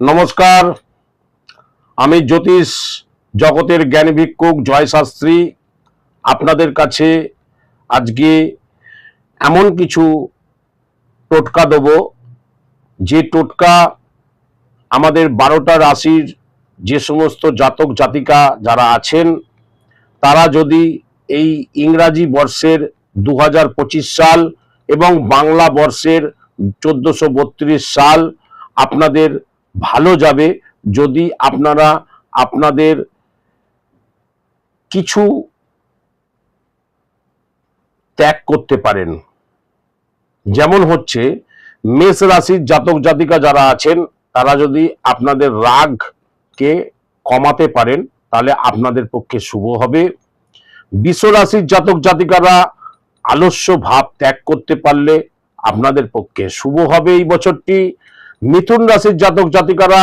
নমস্কার, আমি জ্যোতিষ জগতের জ্ঞানী ভিক্ষুক জয় শাস্ত্রী আপনাদের কাছে আজকে এমন কিছু টোটকা দেব যে টোটকা আমাদের 12টা রাশির যে সমস্ত জাতক জাতিকা যারা আছেন তারা যদি এই ইংরাজি বর্ষের 2025 সাল এবং বাংলা বর্ষের 1432 সাল আপনাদের ভালো যাবে যদি আপনারা আপনাদের কিছু ত্যাগ করতে পারেন। যেমন হচ্ছে মেষ রাশির জাতক জাতিকা যারা আছেন তারা যদি আপনাদের রাগকে কমাতে পারেন তাহলে আপনাদের পক্ষে শুভ হবে। বৃষ রাশির জাতক জাতিকারা আলস্য ভাব ত্যাগ করতে পারলে আপনাদের পক্ষে শুভ হবে এই বছরটি। মিথুন রাশির জাতক জাতিকারা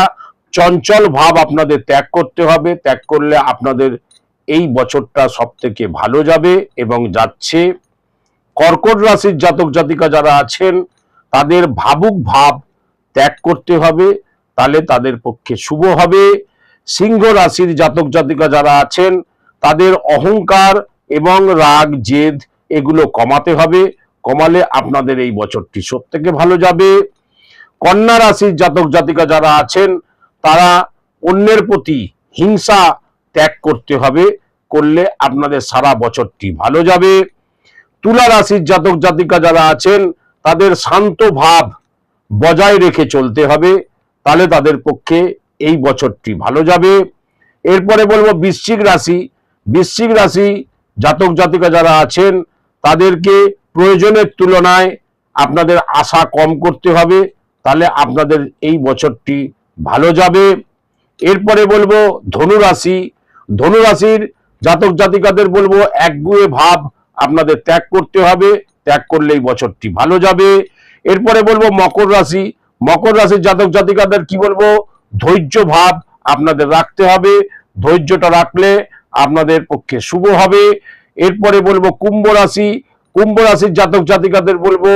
চঞ্চল ভাব আপনাদের ত্যাগ করতে হবে, ত্যাগ করলে আপনাদের এই বছরটা সব থেকে ভালো যাবে এবং যাচ্ছে। কর্কট রাশির জাতক জাতিকা যারা আছেন তাদের ভাবুক ভাব ত্যাগ করতে হবে, তাহলে তাদের পক্ষে শুভ হবে। সিংহ রাশির জাতক জাতিকা যারা আছেন তাদের অহংকার এবং রাগ জেদ এগুলো কমাতে হবে, কমালে আপনাদের এই বছরটি সব থেকে ভালো যাবে। কন্যা রাশির জাতক জাতিকা যারা আছেন তারা অন্যের প্রতি হিংসা ত্যাগ করতে হবে, করলে আপনাদের সারা বছরটি ভালো যাবে। তুলা রাশির জাতক জাতিকা যারা আছেন তাদের শান্ত ভাব বজায় রেখে চলতে হবে, তাহলে তাদের পক্ষে এই বছরটি ভালো যাবে। এরপরে বলবো বৃশ্চিক রাশি। বৃশ্চিক রাশি জাতক জাতিকা যারা আছেন তাদেরকে প্রয়োজনের তুলনায় আপনাদের আশা কম করতে হবে, তাহলে আপনাদের এই বছরটি ভালো যাবে। এরপরে বলবো ধনু রাশি। ধনু রাশির জাতক জাতিকাদের বলবো একগুঁয়ে ভাব আপনাদের ত্যাগ করতে হবে, ত্যাগ করলে এই বছরটি ভালো যাবে। এরপরে বলবো মকর রাশি। মকর রাশির জাতক জাতিকাদের কি বলবো, ধৈর্য ভাব আপনাদের রাখতে হবে, ধৈর্যটা রাখলে আপনাদের পক্ষে শুভ হবে। এরপরে বলবো কুম্ভ রাশি। কুম্ভ রাশির জাতক জাতিকাদের বলবো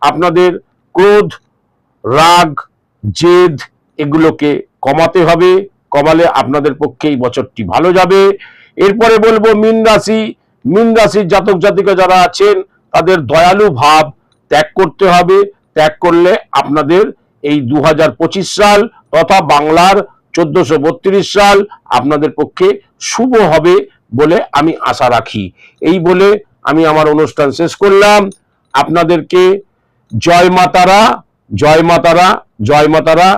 আপনাদের ক্রোধ রাগ জেদ এগুলোকে কমাতে হবে, কমালে আপনাদের পক্ষে এই বছরটি ভালো যাবে। এরপরে বলবো মীন রাশি। মীন রাশির জাতক জাতিকা যারা আছেন তাদের দয়ালু ভাব ত্যাগ করতে হবে, ত্যাগ করলে আপনাদের এই 2025 সাল তথা বাংলার 1432 সাল আপনাদের পক্ষে শুভ হবে বলে আমি আশা রাখি। এই বলে আমি আমার অনুষ্ঠান শেষ করলাম। আপনাদেরকে জয় মাতারা, জয় মাতারা, জয় মাতারা।